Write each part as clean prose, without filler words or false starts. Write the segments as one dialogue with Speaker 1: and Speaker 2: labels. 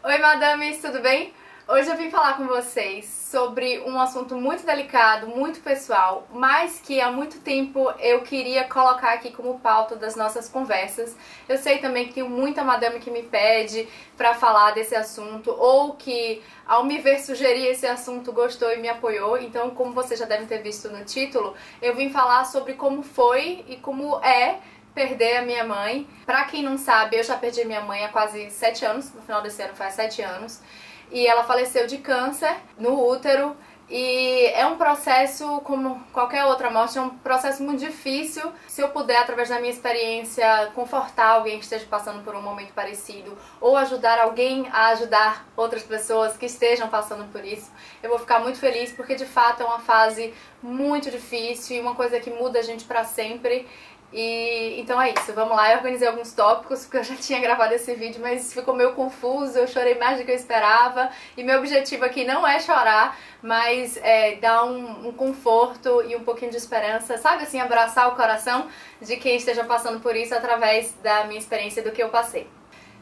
Speaker 1: Oi, madames, tudo bem? Hoje eu vim falar com vocês sobre um assunto muito delicado, muito pessoal, mas que há muito tempo eu queria colocar aqui como pauta das nossas conversas. Eu sei também que tem muita madame que me pede pra falar desse assunto, ou que ao me ver sugerir esse assunto gostou e me apoiou. Então, como vocês já devem ter visto no título, eu vim falar sobre como foi e como é perder a minha mãe. Pra quem não sabe, eu já perdi minha mãe há quase 7 anos, no final desse ano faz 7 anos, e ela faleceu de câncer no útero, e é um processo, como qualquer outra morte, é um processo muito difícil. Se eu puder, através da minha experiência, confortar alguém que esteja passando por um momento parecido, ou ajudar alguém a ajudar outras pessoas que estejam passando por isso, eu vou ficar muito feliz, porque de fato é uma fase muito difícil e uma coisa que muda a gente pra sempre. E então é isso, vamos lá. Eu organizei alguns tópicos porque eu já tinha gravado esse vídeo, mas ficou meio confuso, eu chorei mais do que eu esperava. E meu objetivo aqui não é chorar, mas é dar um conforto e um pouquinho de esperança, sabe assim, abraçar o coração de quem esteja passando por isso através da minha experiência, do que eu passei.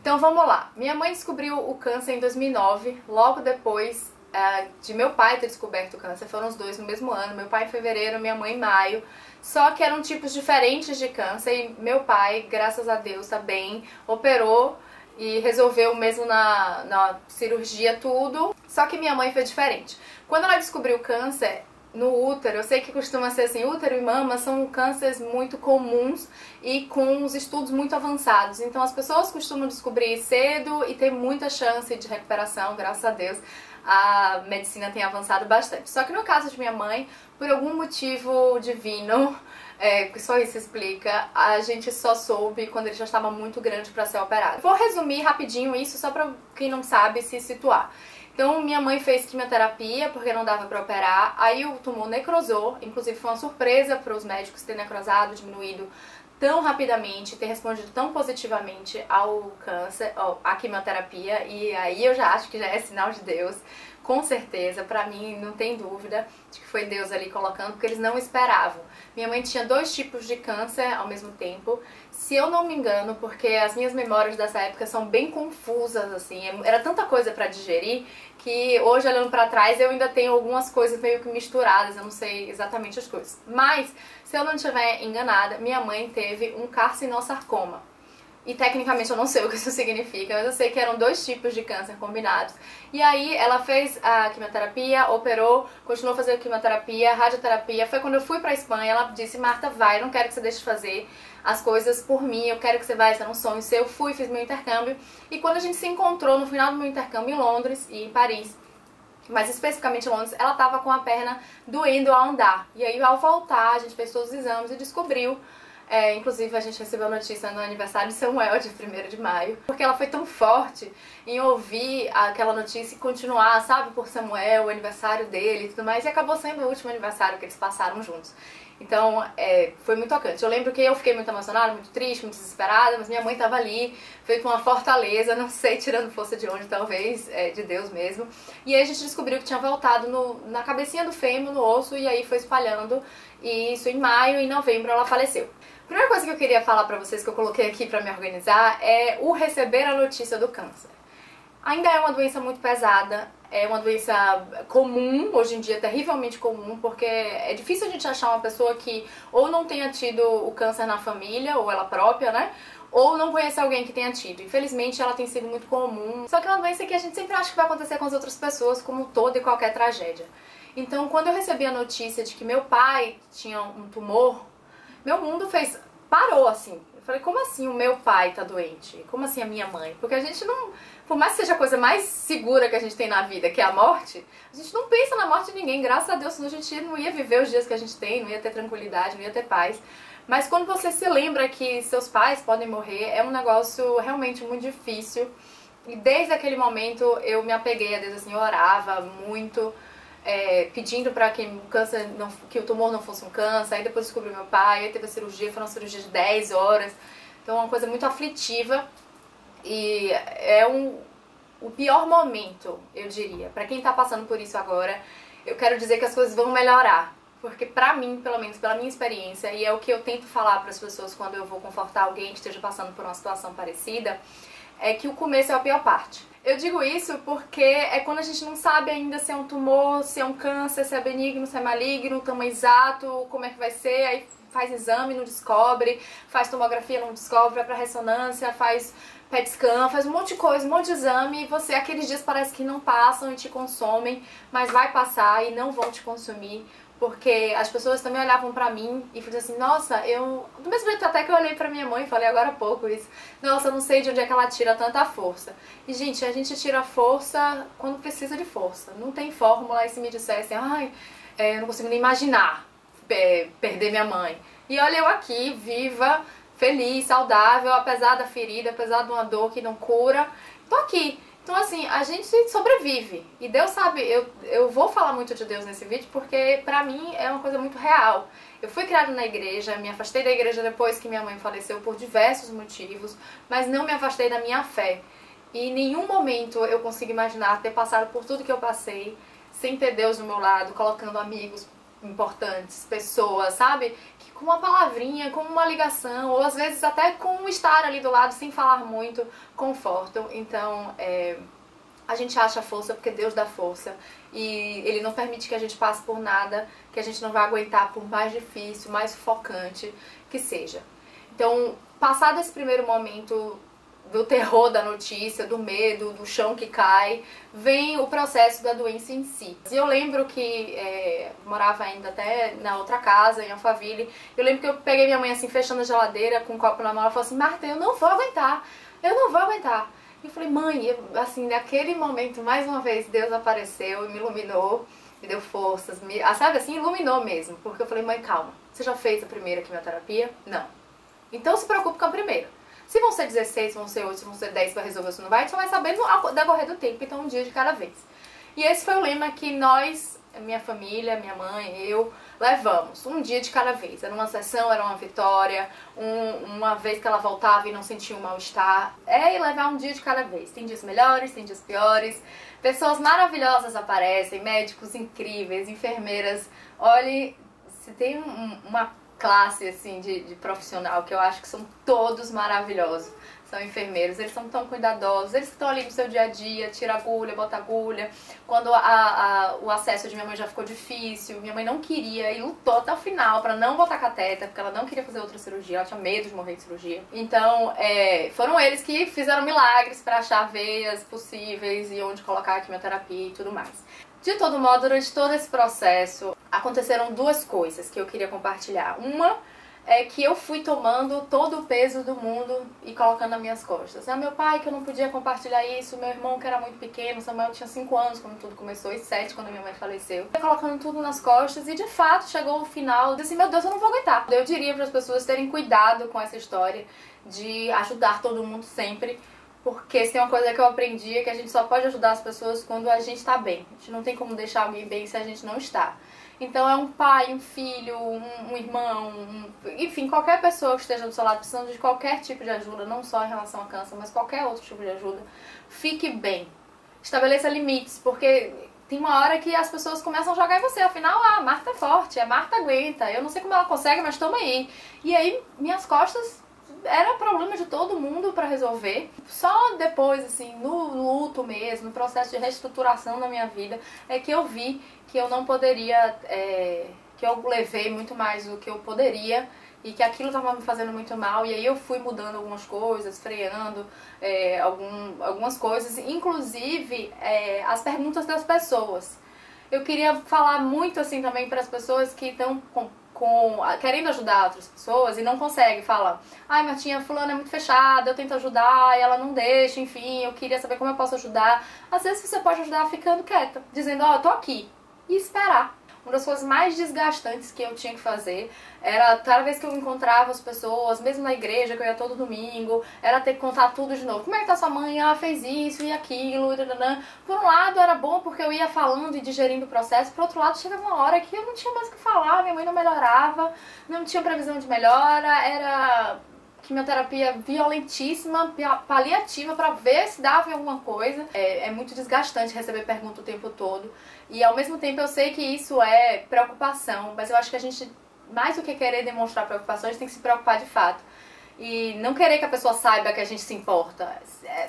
Speaker 1: Então vamos lá. Minha mãe descobriu o câncer em 2009, logo depois de meu pai ter descoberto o câncer. Foram os dois no mesmo ano, meu pai em fevereiro, minha mãe em maio. Só que eram tipos diferentes de câncer e meu pai, graças a Deus, tá bem, operou e resolveu mesmo na cirurgia tudo. Só que minha mãe foi diferente. Quando ela descobriu o câncer no útero, eu sei que costuma ser assim, útero e mama são cânceres muito comuns e com os estudos muito avançados. Então as pessoas costumam descobrir cedo e tem muita chance de recuperação, graças a Deus. A medicina tem avançado bastante. Só que no caso de minha mãe, por algum motivo divino, que só isso explica, a gente só soube quando ele já estava muito grande para ser operado. Vou resumir rapidinho isso, só para quem não sabe se situar. Então minha mãe fez quimioterapia porque não dava para operar, aí o tumor necrosou, inclusive foi uma surpresa para os médicos ter necrosado, diminuído tão rapidamente, ter respondido tão positivamente ao câncer, à quimioterapia, e aí eu já acho que já é sinal de Deus, com certeza, pra mim não tem dúvida de que foi Deus ali colocando, porque eles não esperavam. Minha mãe tinha 2 tipos de câncer ao mesmo tempo, se eu não me engano, porque as minhas memórias dessa época são bem confusas, assim, era tanta coisa pra digerir, que hoje, olhando pra trás, eu ainda tenho algumas coisas meio que misturadas, eu não sei exatamente as coisas. Mas, se eu não estiver enganada, minha mãe teve um carcinosarcoma. E tecnicamente eu não sei o que isso significa, mas eu sei que eram 2 tipos de câncer combinados. E aí ela fez a quimioterapia, operou, continuou fazendo quimioterapia, radioterapia. Foi quando eu fui pra Espanha, ela disse: Marta, vai, eu não quero que você deixe de fazer as coisas por mim, eu quero que você vá, isso era um sonho seu. Eu fui, fiz meu intercâmbio. E quando a gente se encontrou no final do meu intercâmbio em Londres e em Paris, mas especificamente em Londres, ela tava com a perna doendo ao andar. E aí ao voltar, a gente fez todos os exames e descobriu. Inclusive a gente recebeu a notícia no aniversário de Samuel, de 1º de maio, porque ela foi tão forte em ouvir aquela notícia e continuar, sabe, por Samuel, o aniversário dele e tudo mais, e acabou sendo o último aniversário que eles passaram juntos. Então, foi muito tocante. Eu lembro que eu fiquei muito emocionada, muito triste, muito desesperada, mas minha mãe tava ali, feito uma fortaleza, não sei, tirando força de onde, talvez, de Deus mesmo. E aí a gente descobriu que tinha voltado na cabecinha do fêmur, no osso, e aí foi espalhando, e isso em maio, e em novembro ela faleceu. A primeira coisa que eu queria falar pra vocês, que eu coloquei aqui pra me organizar, é o receber a notícia do câncer. Ainda é uma doença muito pesada, é uma doença comum, hoje em dia terrivelmente comum, porque é difícil a gente achar uma pessoa que ou não tenha tido o câncer na família, ou ela própria, né? Ou não conhece alguém que tenha tido. Infelizmente ela tem sido muito comum, só que é uma doença que a gente sempre acha que vai acontecer com as outras pessoas, como toda e qualquer tragédia. Então, quando eu recebi a notícia de que meu pai tinha um tumor, meu mundo parou assim. Eu falei, como assim o meu pai tá doente? Como assim a minha mãe? Porque a gente não, por mais que seja a coisa mais segura que a gente tem na vida, que é a morte, a gente não pensa na morte de ninguém, graças a Deus, senão a gente não ia viver os dias que a gente tem, não ia ter tranquilidade, não ia ter paz. Mas quando você se lembra que seus pais podem morrer, é um negócio realmente muito difícil. E desde aquele momento eu me apeguei a Deus, assim, eu orava muito, pedindo para que o tumor não fosse um câncer. Aí depois descobri meu pai, aí teve a cirurgia, foi uma cirurgia de 10 horas. Então é uma coisa muito aflitiva e é o pior momento, eu diria. Para quem tá passando por isso agora, eu quero dizer que as coisas vão melhorar. Porque pra mim, pelo menos pela minha experiência, e é o que eu tento falar para as pessoas quando eu vou confortar alguém que esteja passando por uma situação parecida, é que o começo é a pior parte. Eu digo isso porque é quando a gente não sabe ainda se é um tumor, se é um câncer, se é benigno, se é maligno, o tamanho exato, como é que vai ser, aí faz exame, não descobre, faz tomografia, não descobre, vai pra ressonância, faz PET scan, faz um monte de coisa, um monte de exame, e você, aqueles dias parece que não passam e te consomem, mas vai passar e não vão te consumir. Porque as pessoas também olhavam pra mim e falavam assim, nossa, do mesmo jeito até que eu olhei pra minha mãe e falei agora há pouco isso, nossa, eu não sei de onde é que ela tira tanta força. E gente, a gente tira força quando precisa de força. Não tem fórmula. E se me dissessem, ai, eu não consigo nem imaginar perder minha mãe. E olha eu aqui, viva, feliz, saudável, apesar da ferida, apesar de uma dor que não cura, tô aqui. Então assim, a gente sobrevive. E Deus sabe, eu vou falar muito de Deus nesse vídeo porque pra mim é uma coisa muito real. Eu fui criada na igreja, me afastei da igreja depois que minha mãe faleceu por diversos motivos, mas não me afastei da minha fé. E em nenhum momento eu consigo imaginar ter passado por tudo que eu passei sem ter Deus do meu lado, colocando amigos importantes, pessoas, sabe? Que com uma palavrinha, com uma ligação, ou às vezes até com um estar ali do lado sem falar muito, confortam. Então, a gente acha força porque Deus dá força. E Ele não permite que a gente passe por nada que a gente não vai aguentar, por mais difícil, mais sufocante que seja. Então, passado esse primeiro momento do terror da notícia, do medo, do chão que cai, vem o processo da doença em si. E eu lembro que morava ainda até na outra casa, em Alphaville. Eu lembro que eu peguei minha mãe assim, fechando a geladeira, com um copo na mão, ela falou assim, Marta, eu não vou aguentar, eu não vou aguentar. E eu falei, mãe, assim, naquele momento, mais uma vez, Deus apareceu e me iluminou, me deu forças, sabe assim, iluminou mesmo. Porque eu falei, mãe, calma, você já fez a primeira quimioterapia? Não. Então se preocupe com a primeira. Se vão ser 16, se vão ser 8, se vão ser 10 para resolver se não vai, você vai saber no decorrer do tempo, então um dia de cada vez. E esse foi o lema que nós, minha família, minha mãe, eu, levamos. Um dia de cada vez. Era uma sessão, era uma vitória, uma vez que ela voltava e não sentia um mal-estar. E levar um dia de cada vez. Tem dias melhores, tem dias piores. Pessoas maravilhosas aparecem, médicos incríveis, enfermeiras. Olhe, se tem uma classe assim de profissional que eu acho que são todos maravilhosos, são enfermeiros, eles são tão cuidadosos, eles que estão ali no seu dia a dia, tira agulha, bota agulha. Quando o acesso de minha mãe já ficou difícil, minha mãe não queria e lutou até o final pra não botar catéter, porque ela não queria fazer outra cirurgia, ela tinha medo de morrer de cirurgia. Então foram eles que fizeram milagres pra achar veias possíveis e onde colocar a quimioterapia e tudo mais. De todo modo, durante todo esse processo, aconteceram duas coisas que eu queria compartilhar. Uma é que eu fui tomando todo o peso do mundo e colocando nas minhas costas. Meu pai, que eu não podia compartilhar isso, meu irmão, que era muito pequeno, Samuel tinha 5 anos quando tudo começou, e 7 quando minha mãe faleceu. Eu colocando tudo nas costas e, de fato, chegou o final, eu disse assim, meu Deus, eu não vou aguentar. Eu diria para as pessoas terem cuidado com essa história de ajudar todo mundo sempre, porque se tem uma coisa que eu aprendi é que a gente só pode ajudar as pessoas quando a gente está bem. A gente não tem como deixar alguém bem se a gente não está. Então é um pai, um filho, um irmão, enfim, qualquer pessoa que esteja do seu lado precisando de qualquer tipo de ajuda, não só em relação a câncer, mas qualquer outro tipo de ajuda, fique bem. Estabeleça limites, porque tem uma hora que as pessoas começam a jogar em você. Afinal, a Marta é forte, a Marta aguenta, eu não sei como ela consegue, mas toma aí. E aí, minhas costas era problema de todo mundo pra resolver. Só depois, assim, no luto mesmo, no processo de reestruturação da minha vida, é que eu vi que eu não poderia, que eu levei muito mais do que eu poderia e que aquilo estava me fazendo muito mal. E aí eu fui mudando algumas coisas, freando algumas coisas, inclusive as perguntas das pessoas. Eu queria falar muito assim também para as pessoas que estão querendo ajudar outras pessoas e não conseguem, fala, ai Martinha, fulana é muito fechada, eu tento ajudar e ela não deixa, enfim, eu queria saber como eu posso ajudar. Às vezes você pode ajudar ficando quieta, dizendo, ó, eu tô aqui, e esperar. Uma das coisas mais desgastantes que eu tinha que fazer era, cada vez que eu encontrava as pessoas, mesmo na igreja, que eu ia todo domingo, era ter que contar tudo de novo. Como é que tá sua mãe? Ela fez isso e aquilo, e dadadã. Por um lado era bom porque eu ia falando e digerindo o processo, por outro lado chegava uma hora que eu não tinha mais o que falar, minha mãe não melhorava, não tinha previsão de melhora, era quimioterapia violentíssima, paliativa, pra ver se dava em alguma coisa. É muito desgastante receber pergunta o tempo todo. E ao mesmo tempo eu sei que isso é preocupação, mas eu acho que a gente, mais do que querer demonstrar preocupação, a gente tem que se preocupar de fato. e não querer que a pessoa saiba que a gente se importa.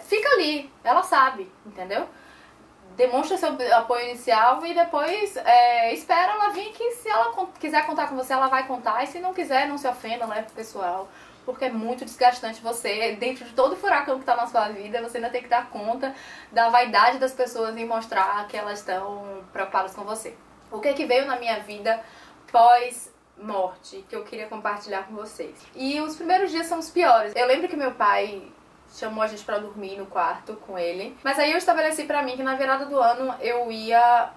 Speaker 1: Fica ali, ela sabe, entendeu? Demonstra seu apoio inicial e depois espera ela vir, que se ela quiser contar com você, ela vai contar. E se não quiser, não se ofenda, leve pro pessoal. Porque é muito desgastante você, dentro de todo o furacão que tá na sua vida, você ainda tem que dar conta da vaidade das pessoas em mostrar que elas estão preocupadas com você. O que veio na minha vida pós-morte, que eu queria compartilhar com vocês. E os primeiros dias são os piores. Eu lembro que meu pai chamou a gente pra dormir no quarto com ele. Mas aí eu estabeleci pra mim que na virada do ano eu ia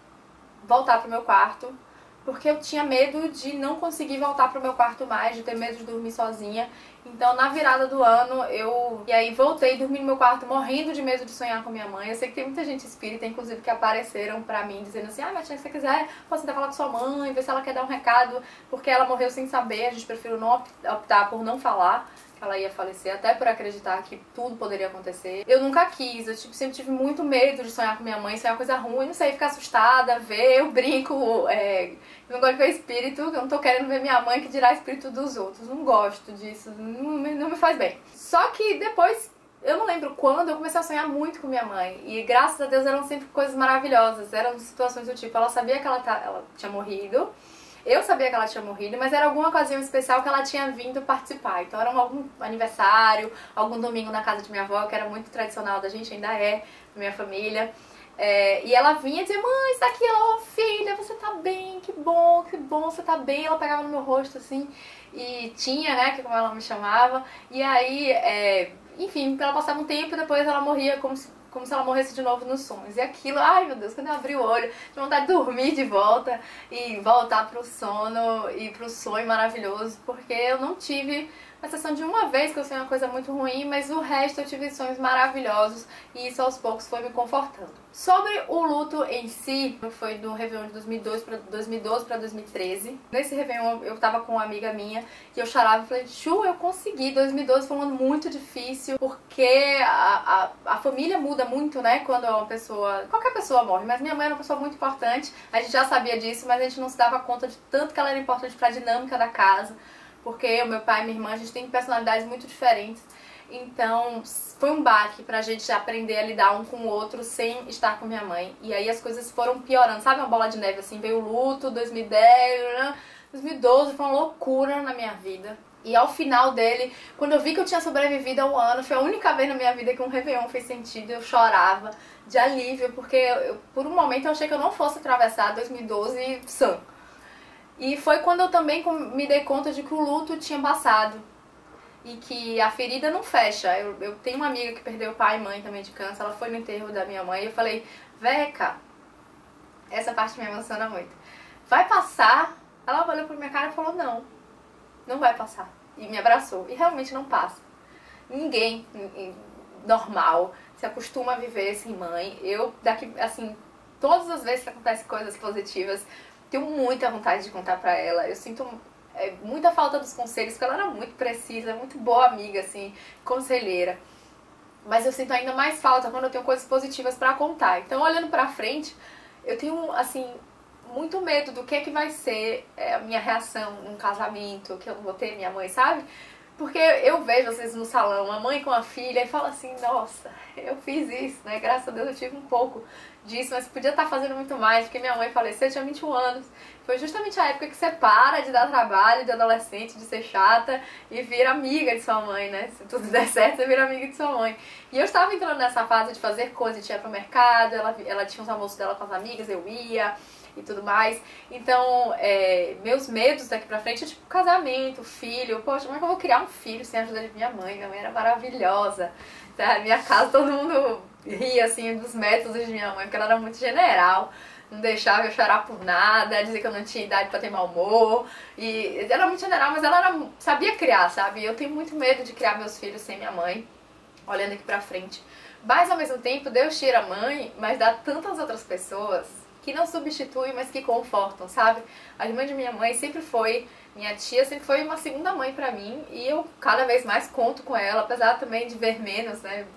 Speaker 1: voltar pro meu quarto, porque eu tinha medo de não conseguir voltar pro meu quarto mais, de ter medo de dormir sozinha. Então na virada do ano E aí voltei a dormir no meu quarto morrendo de medo de sonhar com minha mãe. Eu sei que tem muita gente espírita, inclusive, que apareceram pra mim dizendo assim: ah, Matinha, se você quiser, posso tentar falar com sua mãe, ver se ela quer dar um recado, porque ela morreu sem saber, a gente preferiu não optar por não falar que ela ia falecer, até por acreditar que tudo poderia acontecer. Eu nunca quis, eu sempre tive muito medo de sonhar com minha mãe, sonhar coisa ruim, não sei, ficar assustada, ver, eu brinco, eu não gosto de ver espírito, eu não tô querendo ver minha mãe, que dirá espírito dos outros, não gosto disso, não me faz bem. Só que depois, eu não lembro quando, eu comecei a sonhar muito com minha mãe, e graças a Deus eram sempre coisas maravilhosas, eram situações do tipo, ela sabia que ela tinha morrido, eu sabia que ela tinha morrido, mas era alguma ocasião especial que ela tinha vindo participar. Então era algum aniversário, algum domingo na casa de minha avó, que era muito tradicional da gente, ainda é, da minha família. E ela vinha dizer: mãe, está aqui, ela, oh, filha, você tá bem, que bom, você tá bem. Ela pegava no meu rosto assim, e tinha, né, que como ela me chamava. E aí, enfim, ela passava um tempo e depois ela morria como se ela morresse de novo nos sonhos. E aquilo, ai meu Deus, quando eu abri o olho, tinha vontade de dormir de volta e voltar pro sono e pro sonho maravilhoso, porque eu não tive a exceção de uma vez que eu sonhei uma coisa muito ruim, mas o resto eu tive sonhos maravilhosos e isso aos poucos foi me confortando. Sobre o luto em si, foi do Réveillon de 2012 para 2013. Nesse Réveillon eu tava com uma amiga minha e eu chorava e falei: Chu, eu consegui. 2012 foi um ano muito difícil, porque a família muda muito, né, quando uma pessoa, qualquer pessoa morre, mas minha mãe era uma pessoa muito importante, a gente já sabia disso, mas a gente não se dava conta de tanto que ela era importante para a dinâmica da casa. Porque eu, meu pai e minha irmã, a gente tem personalidades muito diferentes. Então, foi um baque pra gente aprender a lidar um com o outro sem estar com minha mãe. E aí as coisas foram piorando, sabe, uma bola de neve assim, veio o luto, 2010, 2012, foi uma loucura na minha vida. E ao final dele, quando eu vi que eu tinha sobrevivido ao ano, foi a única vez na minha vida que um Réveillon fez sentido. Eu chorava de alívio, porque por um momento eu achei que eu não fosse atravessar 2012 sã. E foi quando eu também me dei conta de que o luto tinha passado e que a ferida não fecha. Eu tenho uma amiga que perdeu pai e mãe também de câncer, ela foi no enterro da minha mãe e eu falei: Veca, essa parte me emociona muito, vai passar? Ela olhou pra minha cara e falou: não vai passar. E me abraçou. E realmente não passa. Ninguém normal se acostuma a viver sem mãe. Eu, daqui, assim, todas as vezes que acontecem coisas positivas, tenho muita vontade de contar pra ela. Eu sinto muita falta dos conselhos, porque ela era muito precisa, muito boa amiga, assim, conselheira. Mas eu sinto ainda mais falta quando eu tenho coisas positivas pra contar. Então, olhando pra frente, eu tenho, assim, muito medo do que vai ser a minha reação num casamento, que eu não vou ter minha mãe, sabe? Porque eu vejo vocês no salão, a mãe com a filha, e falo assim: nossa, eu fiz isso, né? Graças a Deus eu tive um pouco disso, mas podia estar fazendo muito mais, porque minha mãe faleceu, eu tinha 21 anos. Foi justamente a época que você para de dar trabalho, de adolescente, de ser chata, e vira amiga de sua mãe, né? Se tudo der certo, você vira amiga de sua mãe. E eu estava entrando nessa fase de fazer coisas, de ir pro mercado, ela tinha os almoços dela com as amigas, eu ia e tudo mais. Então, meus medos daqui pra frente é tipo casamento, filho. Poxa, como é que eu vou criar um filho sem a ajuda de minha mãe? Minha mãe era maravilhosa, tá? Minha casa todo mundo ria assim dos métodos de minha mãe, porque ela era muito general, não deixava eu chorar por nada, dizia que eu não tinha idade pra ter mau humor. E ela era muito general, mas ela sabia criar, sabe? Eu tenho muito medo de criar meus filhos sem minha mãe, olhando aqui pra frente. Mas ao mesmo tempo, Deus tira a mãe, mas dá tantas outras pessoas que não substituem, mas que confortam, sabe? A irmã de minha mãe sempre foi, minha tia sempre foi uma segunda mãe pra mim, e eu cada vez mais conto com ela, apesar também de ver menos, né,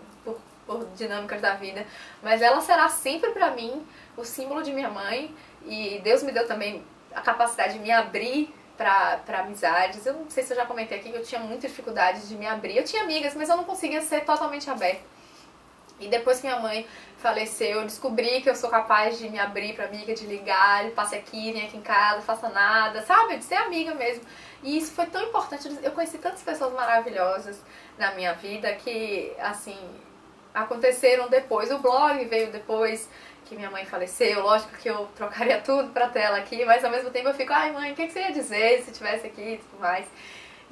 Speaker 1: por dinâmicas da vida, mas ela será sempre pra mim o símbolo de minha mãe, e Deus me deu também a capacidade de me abrir pra amizades. Eu não sei se eu já comentei aqui que eu tinha muita dificuldade de me abrir. Eu tinha amigas, mas eu não conseguia ser totalmente aberta. E depois que minha mãe faleceu, eu descobri que eu sou capaz de me abrir pra amiga, de ligar, passe aqui, vem aqui em casa, faça nada, sabe? De ser amiga mesmo. E isso foi tão importante. Eu conheci tantas pessoas maravilhosas na minha vida que, assim, aconteceram depois. O blog veio depois que minha mãe faleceu. Lógico que eu trocaria tudo pra tela aqui, mas ao mesmo tempo eu fico, ai mãe, o que você ia dizer se tivesse aqui e tudo mais.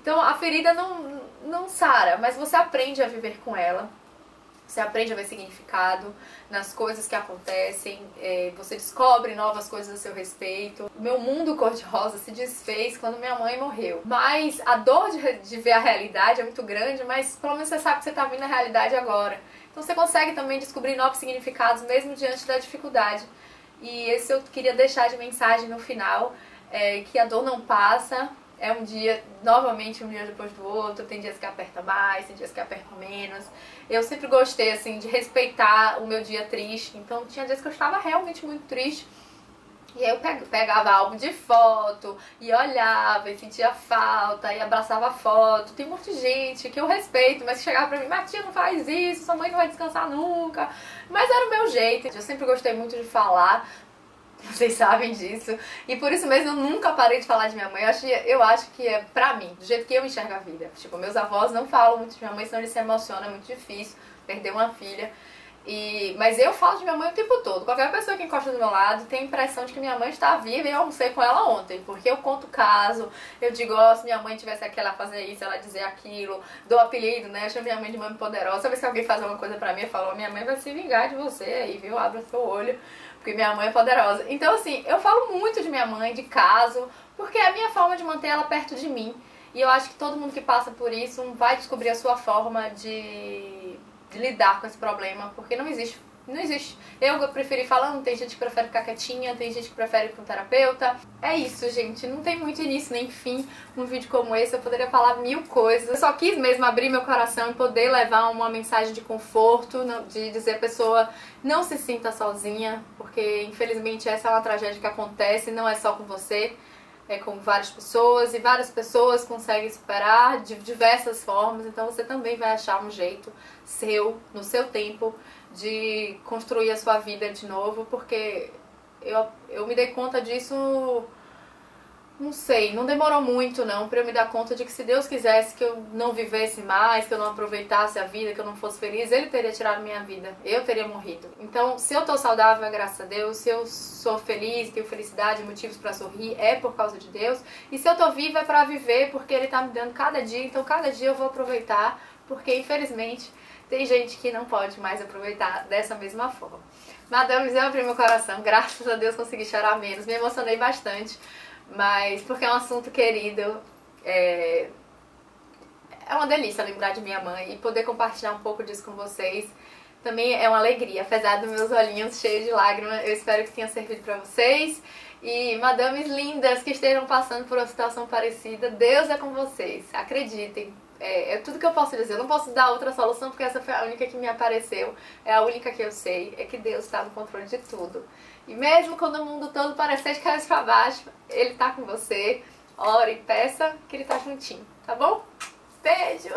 Speaker 1: Então a ferida não sara, mas você aprende a viver com ela. Você aprende a ver significado nas coisas que acontecem, você descobre novas coisas a seu respeito. O meu mundo cor-de-rosa se desfez quando minha mãe morreu. Mas a dor de ver a realidade é muito grande, mas pelo menos você sabe que você está vendo a realidade agora. Então você consegue também descobrir novos significados mesmo diante da dificuldade. E esse eu queria deixar de mensagem no final, que a dor não passa. É um dia, novamente, um dia depois do outro, tem dias que aperta mais, tem dias que aperta menos. Eu sempre gostei, assim, de respeitar o meu dia triste, então tinha dias que eu estava realmente muito triste. E aí eu pegava álbum de foto, e olhava, e sentia falta, e abraçava a foto. Tem um monte de gente que eu respeito, mas que chegava pra mim, Matia, não faz isso, sua mãe não vai descansar nunca. Mas era o meu jeito, eu sempre gostei muito de falar. Vocês sabem disso. E por isso mesmo eu nunca parei de falar de minha mãe. Eu acho que é pra mim, do jeito que eu enxergo a vida. Tipo, meus avós não falam muito de minha mãe, senão eles se emocionam, é muito difícil perder uma filha. Mas eu falo de minha mãe o tempo todo. Qualquer pessoa que encosta do meu lado tem a impressão de que minha mãe está viva e eu almocei com ela ontem. Porque eu conto o caso, eu digo, ó, se minha mãe tivesse aqui, ela fazer isso, ela dizer aquilo, dou apelido, né? Eu chamo minha mãe de mãe poderosa. Toda vez que alguém faz alguma coisa pra mim, eu falo, minha mãe vai se vingar de você aí, viu? Abra seu olho. Porque minha mãe é poderosa. Então, assim, eu falo muito de minha mãe, de caso, porque é a minha forma de manter ela perto de mim. E eu acho que todo mundo que passa por isso vai descobrir a sua forma de lidar com esse problema, porque não existe. Não existe. Eu preferi falando, tem gente que prefere ficar quietinha, tem gente que prefere ir com um terapeuta. É isso, gente. Não tem muito início nem fim num vídeo como esse. Eu poderia falar mil coisas. Eu só quis mesmo abrir meu coração e poder levar uma mensagem de conforto, de dizer a pessoa não se sinta sozinha, porque infelizmente essa é uma tragédia que acontece, não é só com você. É com várias pessoas e várias pessoas conseguem superar de diversas formas, então você também vai achar um jeito seu, no seu tempo, de construir a sua vida de novo, porque eu me dei conta disso, não sei, não demorou muito não, pra eu me dar conta de que se Deus quisesse que eu não vivesse mais, que eu não aproveitasse a vida, que eu não fosse feliz, Ele teria tirado minha vida, eu teria morrido. Então, se eu tô saudável, é graças a Deus, se eu sou feliz, tenho felicidade, motivos pra sorrir, é por causa de Deus, e se eu tô viva é pra viver, porque Ele tá me dando cada dia, então cada dia eu vou aproveitar, porque infelizmente tem gente que não pode mais aproveitar dessa mesma forma. Madames, eu abri meu coração, graças a Deus consegui chorar menos, me emocionei bastante, mas porque é um assunto querido, é uma delícia lembrar de minha mãe e poder compartilhar um pouco disso com vocês. Também é uma alegria, apesar dos meus olhinhos cheios de lágrimas, eu espero que tenha servido pra vocês. E madames lindas que estejam passando por uma situação parecida, Deus é com vocês, acreditem. É tudo que eu posso dizer, eu não posso dar outra solução porque essa foi a única que me apareceu, é a única que eu sei, é que Deus está no controle de tudo. E mesmo quando o mundo todo parecer de cabeça pra baixo, Ele tá com você, ore e peça que Ele tá juntinho, tá bom? Beijo!